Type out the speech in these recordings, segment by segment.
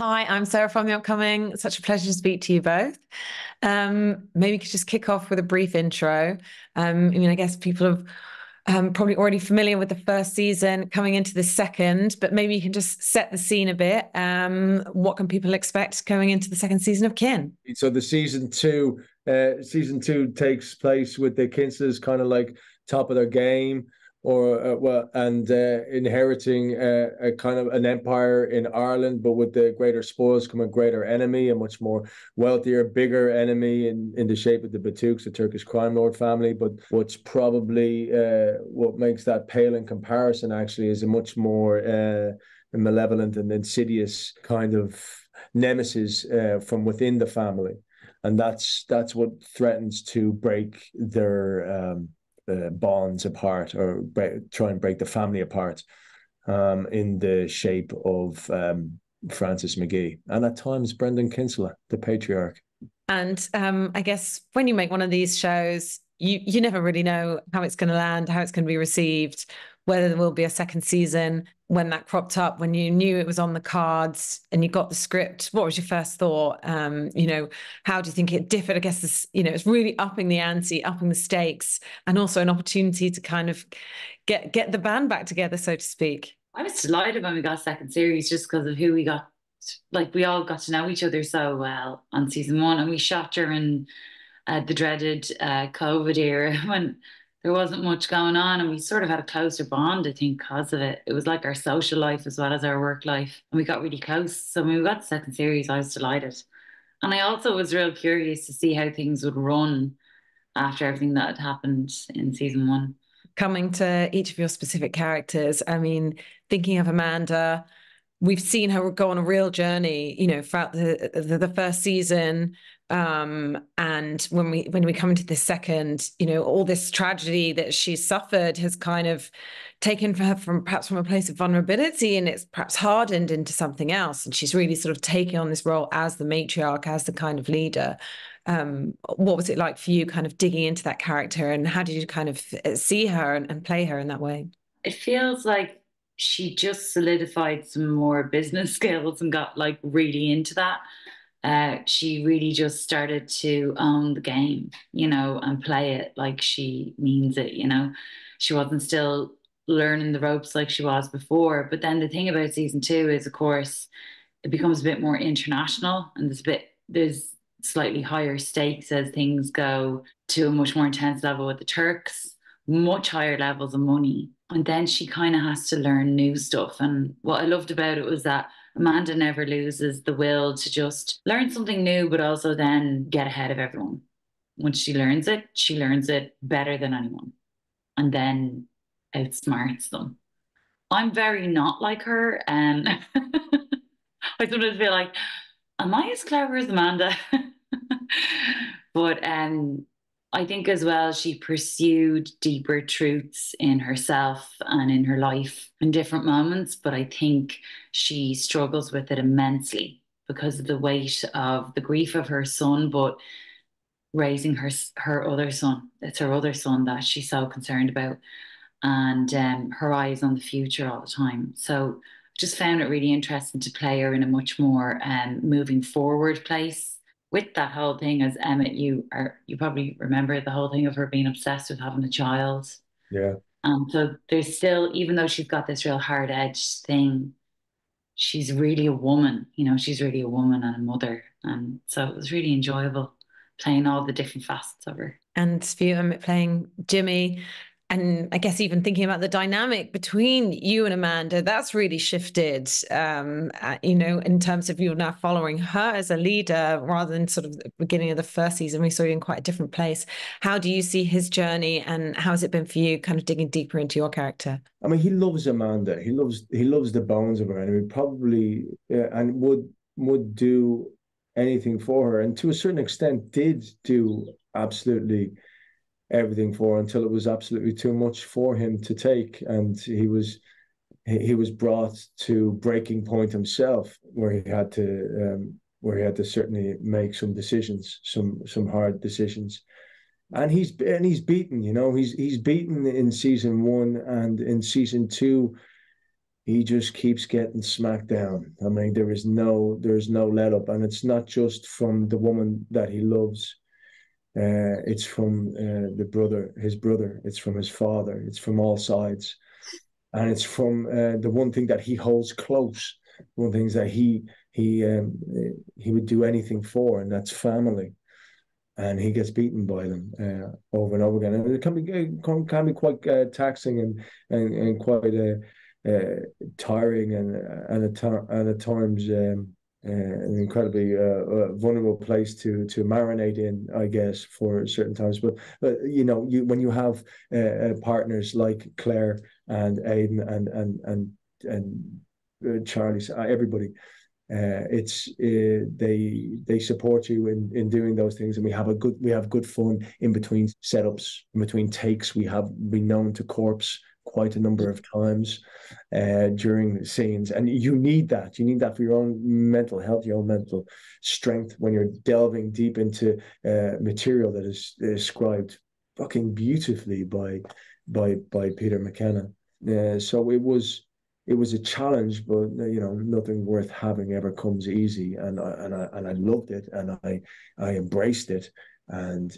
Hi, I'm Sarah from The Upcoming. Such a pleasure to speak to you both. Maybe you could just kick off with a brief intro. I guess people have probably already familiar with the first season coming into the second, but maybe you can just set the scene a bit. What can people expect going into the second season of Kin? So the season two takes place with the Kinsleys kind of like top of their game, or inheriting a kind of an empire in Ireland, but with the greater spoils come a greater enemy, a much more wealthier, bigger enemy in the shape of the Batuks, the Turkish crime lord family. But what's probably what makes that pale in comparison actually is a much more malevolent and insidious kind of nemesis from within the family, and that's what threatens to break their bonds apart, or try and break the family apart, in the shape of Francis McGee and at times Brendan Kinsella, the patriarch. And I guess when you make one of these shows, you never really know how it's going to land, how it's going to be received, whether there will be a second season. When that cropped up, when you knew it was on the cards and you got the script, what was your first thought? How do you think it differed? I guess it's really upping the ante, upping the stakes, and also an opportunity to kind of get the band back together, so to speak. I was delighted when we got second series just because of who we got. Like, we all got to know each other so well on season one, and we shot during the dreaded COVID era when there wasn't much going on, and we sort of had a closer bond, I think, because of it. It was like our social life as well as our work life, and we got really close. So when we got the second series, I was delighted. And I also was real curious to see how things would run after everything that had happened in season one. Coming to each of your specific characters, I mean, thinking of Amanda, we've seen her go on a real journey, throughout the first season. And when we come into the second, all this tragedy that she's suffered has kind of taken her from a place of vulnerability, and it's perhaps hardened into something else. And she's really sort of taking on this role as the matriarch, as the kind of leader. What was it like for you, kind of digging into that character, and how did you kind of see her and play her in that way? It feels like she just solidified some more business skills and got like really into that. She really just started to own the game, and play it like she means it. She wasn't still learning the ropes like she was before. But then the thing about season two is, of course, it becomes a bit more international, and there's slightly higher stakes as things go to a much more intense level with the Turks, much higher levels of money. And then she kind of has to learn new stuff. And what I loved about it was that Amanda never loses the will to just learn something new, but also then get ahead of everyone. Once she learns it better than anyone, and then outsmarts them. I'm very not like her. And I sometimes feel like, am I as clever as Amanda? But I think as well, she pursued deeper truths in herself and in her life in different moments. But I think she struggles with it immensely because of the weight of the grief of her son, but raising her other son. It's her other son that she's so concerned about, and her eyes on the future all the time. So just found it really interesting to play her in a much more moving forward place with that whole thing. As Emmett, you probably remember the whole thing of her being obsessed with having a child. Yeah. So there's still, even though she's got this real hard edged thing, she's really a woman. She's really a woman and a mother, and so it was really enjoyable playing all the different facets of her. And for you, Emmett, playing Jimmy, and I guess even thinking about the dynamic between you and Amanda, that's really shifted, in terms of you're now following her as a leader rather than sort of the beginning of the first season. We saw you in quite a different place. How do you see his journey, and how has it been for you kind of digging deeper into your character? I mean, he loves Amanda. He loves the bones of her, and he probably and would do anything for her, and to a certain extent did do absolutely everything for her until it was absolutely too much for him to take, and he was brought to breaking point himself, where he had to certainly make some decisions, some hard decisions. And he's beaten, he's beaten in season one, and in season two he just keeps getting smacked down. I mean, there's no let up, and it's not just from the woman that he loves. It's from his brother. It's from his father. It's from all sides, and it's from the one thing that he holds close. One of the things that he would do anything for, and that's family. And he gets beaten by them over and over again, and it can be quite taxing and quite tiring and at times an incredibly vulnerable place to marinate in, I guess, for certain times. But you know, when you have partners like Claire and Aidan and Charlie, everybody. They support you in doing those things, and we have good fun in between setups, in between takes. We have been known to corpse quite a number of times during the scenes, and you need that. You need that for your own mental health, your own mental strength when you're delving deep into material that is described fucking beautifully by Peter McKenna. So it was a challenge, but you know, nothing worth having ever comes easy, and I loved it, and I embraced it, and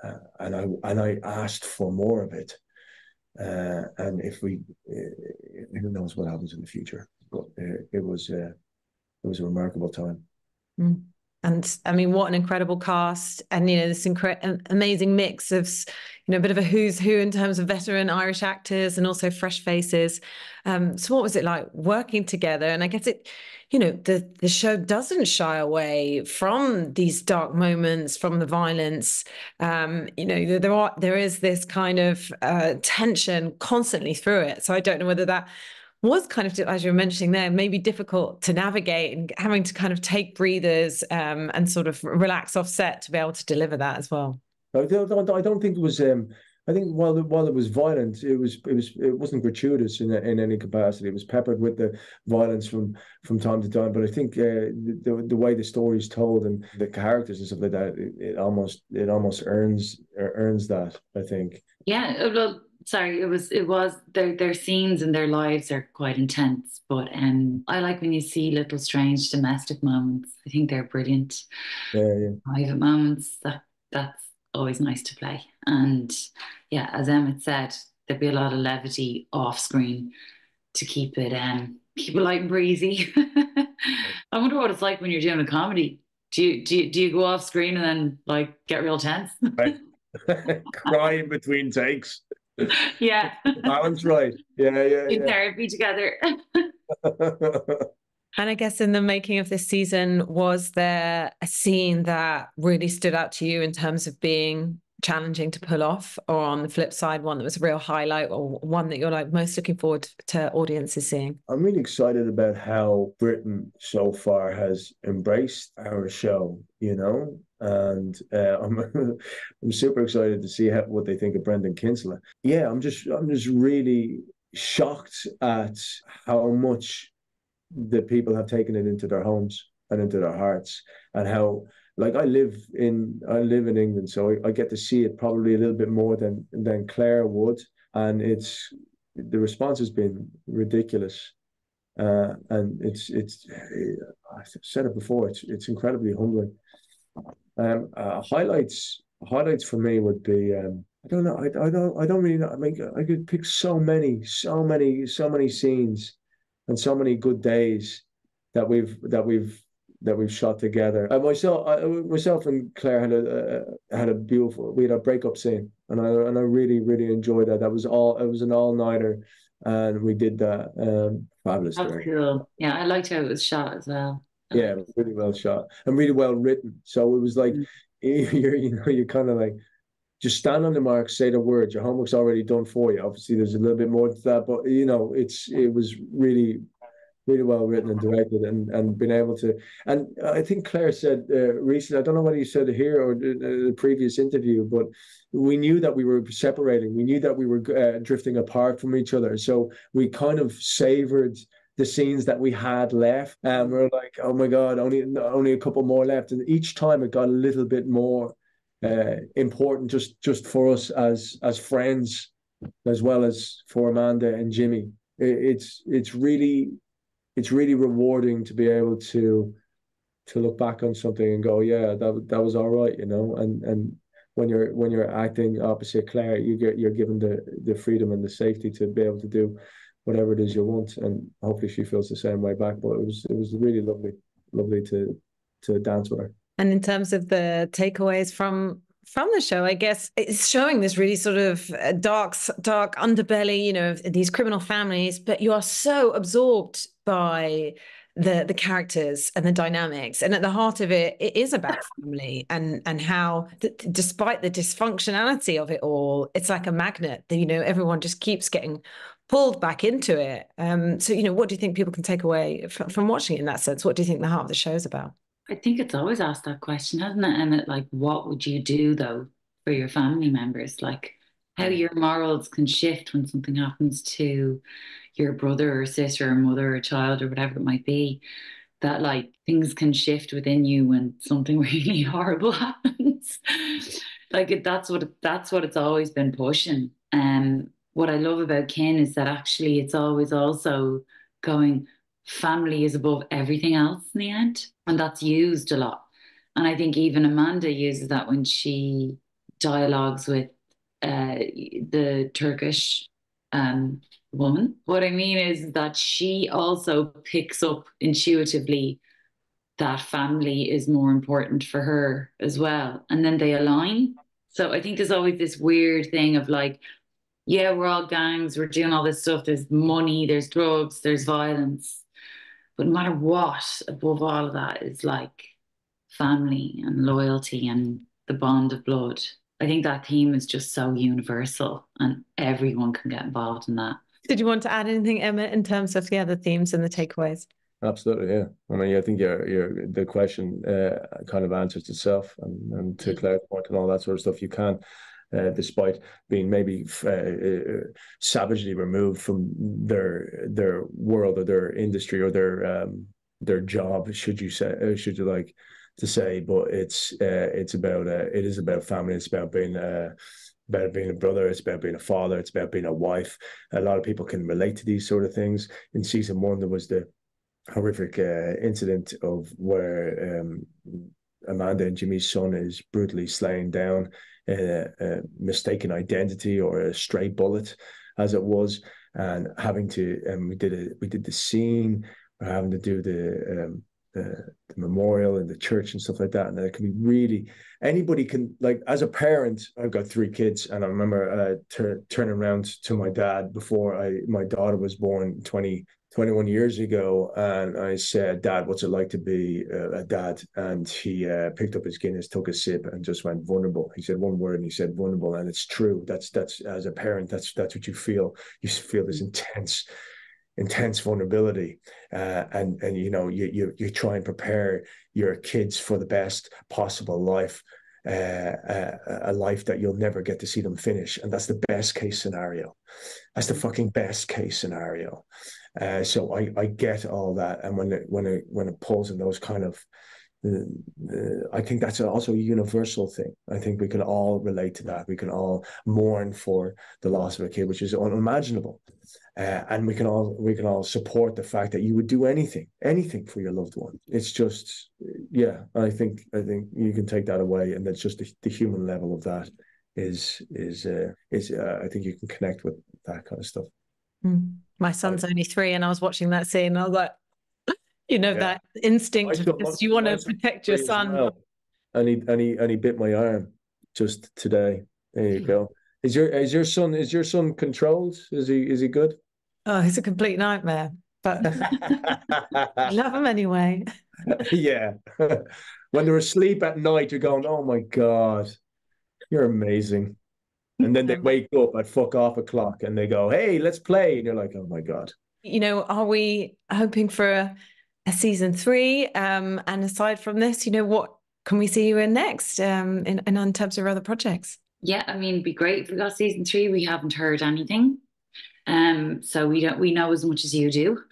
I asked for more of it, and if we, who knows what happens in the future, but it was a remarkable time. Mm. And I mean, what an incredible cast, and you know, this amazing mix of, you know, a bit of a who's who in terms of veteran Irish actors and also fresh faces. So what was it like working together? And I guess it, you know, the show doesn't shy away from these dark moments, from the violence. You know, there is this kind of tension constantly through it. So I don't know whether that was kind of, as you were mentioning there, maybe difficult to navigate and having to kind of take breathers and sort of relax offset to be able to deliver that as well. I don't think it was. I think while it was violent, it wasn't gratuitous in any capacity. It was peppered with the violence from time to time. But I think the way the story is told and the characters and stuff like that, it almost earns that, I think. Yeah, well, sorry, it was their scenes and their lives are quite intense, but I like when you see little strange domestic moments. I think they're brilliant. Yeah. Private moments, that's always nice to play. And yeah, as Emmett said, there'd be a lot of levity off screen to keep it light and breezy. I wonder what it's like when you're doing a comedy. Do you go off screen and then like get real tense? Right. Cry in between takes. Yeah. Balance right. Yeah. In therapy together. And I guess in the making of this season, was there a scene that really stood out to you in terms of being challenging to pull off, or on the flip side, one that was a real highlight, or one that you're like most looking forward to audiences seeing? I'm really excited about how Britain so far has embraced our show, you know, and I'm super excited to see what they think of Brendan Kinsella. Yeah, I'm just really shocked at how much the people have taken it into their homes and into their hearts, and how, like, I live in England, so I get to see it probably a little bit more than Claire would, and the response has been ridiculous, and I've said it before, it's incredibly humbling. Highlights for me would be I don't know, I don't really know. I mean, I could pick so many scenes and so many good days that we've shot together. Myself and Claire had a beautiful. We had a breakup scene, and I really enjoyed that. It was an all-nighter, and we did that. Fabulous. That's cool. Yeah, I liked how it was shot as well. Yeah, it was really well shot and really well written. So it was like you're kind of like, just stand on the mark, say the words. Your homework's already done for you. Obviously, there's a little bit more to that, but you know, it was really well written and directed, and been able to. And I think Claire said recently, I don't know whether you said it here or the previous interview, but we knew that we were separating. We knew that we were drifting apart from each other. So we kind of savored the scenes that we had left, and we're like, oh my God, only a couple more left. And each time it got a little bit more important, just for us as friends, as well as for Amanda and Jimmy. it's really rewarding to be able to look back on something and go, yeah, that was all right, you know. And when you're acting opposite Claire, you're given the freedom and the safety to be able to do whatever it is you want, and hopefully she feels the same way back. But it was really lovely to dance with her. And in terms of the takeaways from the show, I guess it's showing this really sort of dark underbelly, you know, of these criminal families, but you are so absorbed by the characters and the dynamics. And at the heart of it, it is about family and how, despite the dysfunctionality of it all, it's like a magnet that, you know, everyone just keeps getting pulled back into it. So, you know, what do you think people can take away from watching it in that sense? What do you think the heart of the show is about? I think it's always asked that question, hasn't it, Emmett? Like, what would you do though for your family members? Like, how your morals can shift when something happens to your brother or sister or mother or child or whatever it might be. That like things can shift within you when something really horrible happens. Like that's what it's always been pushing. What I love about Kin is that actually it's always also going, family is above everything else in the end. And that's used a lot. And I think even Amanda uses that when she dialogues with the Turkish woman. What I mean is that she also picks up intuitively that family is more important for her as well. And then they align. So I think there's always this weird thing of like, yeah, we're all gangs, we're doing all this stuff. There's money, there's drugs, there's violence. But no matter what, above all of that is like family and loyalty and the bond of blood. I think that theme is just so universal and everyone can get involved in that. Did you want to add anything, Emma, in terms of the other themes and the takeaways? Absolutely, yeah. I mean, I think the question kind of answers itself, and to Claire's point and all that sort of stuff. You can, despite being maybe savagely removed from their world or their industry or their job, should you like to say, but it's about it is about family. It's about being a brother, it's about being a father, it's about being a wife. A lot of people can relate to these sort of things. In season one, there was the horrific incident of where Amanda and Jimmy's son is brutally slain down in a mistaken identity or a stray bullet, as it was, and having to we did the scene, having to do the memorial in the church and stuff like that, and it can be really, anybody can, like, as a parent, I've got 3 kids, and I remember turning around to my dad before my daughter was born 21 years ago, and I said, Dad, what's it like to be a dad? And he picked up his Guinness, took a sip, and just went, vulnerable. He said one word, and he said vulnerable, and it's true. That's as a parent, that's what you feel. You feel this intense vulnerability, and you know, you try and prepare your kids for the best possible life, a life that you'll never get to see them finish, and that's the best case scenario. That's the fucking best case scenario. So I get all that, and when it pulls in those kind of, I think that's also a universal thing. I think we can all relate to that. We can all mourn for the loss of a kid, which is unimaginable, and we can all support the fact that you would do anything for your loved one. It's just, yeah. I think you can take that away, and that's just the human level of that is I think you can connect with that kind of stuff. My son's only 3, and I was watching that scene, and I was like, you know, that instinct of just, you want to protect your son. Well. And he bit my arm just today. There you go. Is your son controlled? Is he good? Oh, he's a complete nightmare, but love him anyway. Yeah. When they're asleep at night, you're going, oh my God, you're amazing. And then they wake up at fuck off o'clock and they go, hey, let's play. And you're like, oh my God. You know, are we hoping for a season 3? And aside from this, you know, what can we see you in next, in terms of other projects? Yeah, I mean, it'd be great if we got season 3. We haven't heard anything. So we know as much as you do.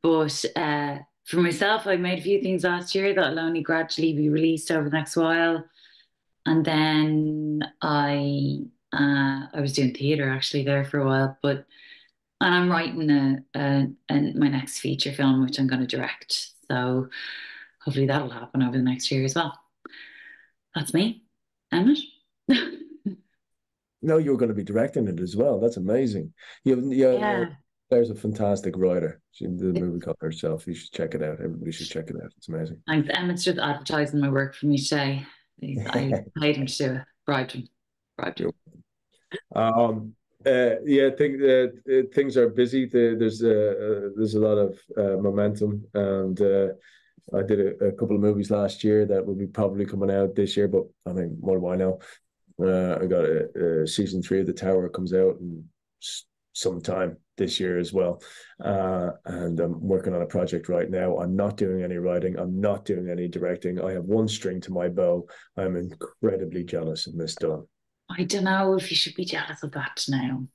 But for myself, I made a few things last year that'll only gradually be released over the next while. And then I was doing theatre actually there for a while, but And I'm writing my next feature film, which I'm going to direct. So hopefully that'll happen over the next year as well. That's me, Emmett. No, you're going to be directing it as well. That's amazing. Yeah, Yeah. Claire's a fantastic writer. She did a movie called Herself. You should check it out. Everybody should check it out. It's amazing. Thanks. Emmett's just advertising my work for me today. I paid him to do it. Bribed him. Bribed him. Yeah, things are busy. There's a lot of momentum, and I did a couple of movies last year that will be probably coming out this year. But I mean, what do I know? I got a season 3 of The Tower comes out in sometime this year as well, and I'm working on a project right now. I'm not doing any writing. I'm not doing any directing. I have one string to my bow. I'm incredibly jealous of Miss Dunne. I don't know if you should be jealous of that now.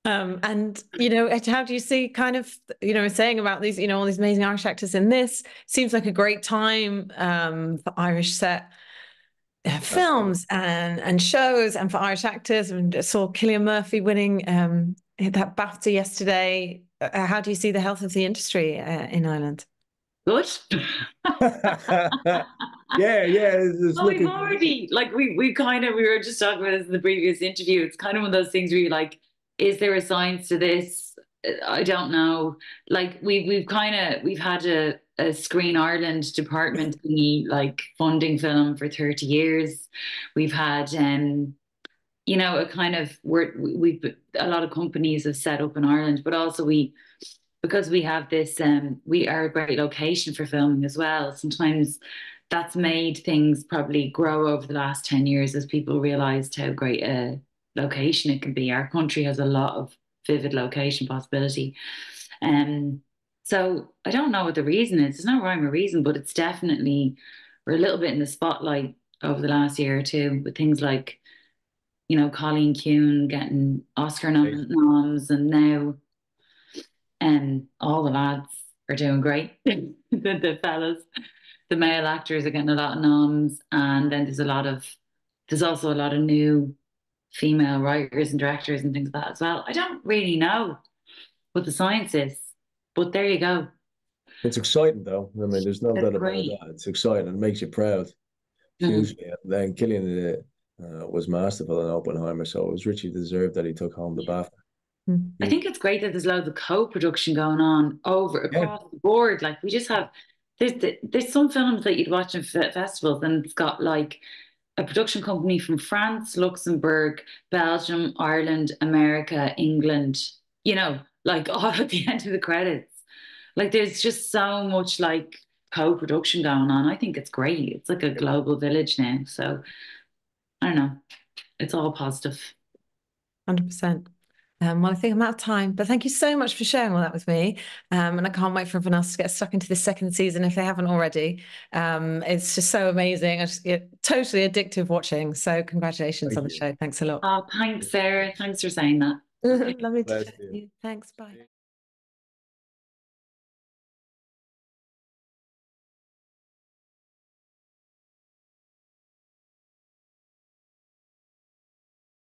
And how do you see kind of saying about these all these amazing Irish actors in this? Seems like a great time for Irish set films and shows, and for Irish actors. And I saw Cillian Murphy winning that BAFTA yesterday. How do you see the health of the industry in Ireland? Good. Yeah. Well, we've already we were just talking about this in the previous interview. It's kind of one of those things where you're like, is there a science to this? I don't know. Like we've had a Screen Ireland department funding film for 30 years. We've had a kind of we've a lot of companies have set up in Ireland, but also because we have this we are a great location for filming as well. Sometimes that's made things probably grow over the last 10 years as people realized how great a location it can be. Our country has a lot of vivid location possibility. So I don't know what the reason is. There's no rhyme or reason, but it's definitely, we're a little bit in the spotlight over the last year or two with things like, Colleen Kuhn getting Oscar noms, and now all the lads are doing great. the fellas, the male actors are getting a lot of noms, and then there's also a lot of new female writers and directors and things like that as well. I don't really know what the science is, but there you go. It's exciting though. I mean, there's no doubt about that. It's exciting. It makes you proud. Hugely. And then Cillian was masterful in Oppenheimer, so it was richly deserved that he took home the BAFTA. I think it's great that there's loads of co-production going on across the board. Like we just have there's some films that you'd watch in festivals, and it's got like a production company from France, Luxembourg, Belgium, Ireland, America, England, all at the end of the credits. Like there's just so much co-production going on. I think it's great. It's like a global village now. So I don't know. It's all positive. 100%. Well, I think I'm out of time, but thank you so much for sharing all that with me. And I can't wait for everyone else to get stuck into this second season if they haven't already. It's just so amazing. I just get totally addictive watching. So congratulations on the show. Thanks a lot. Oh, thanks, Sarah. Thanks for saying that. Lovely to chat with you. Thanks. Bye.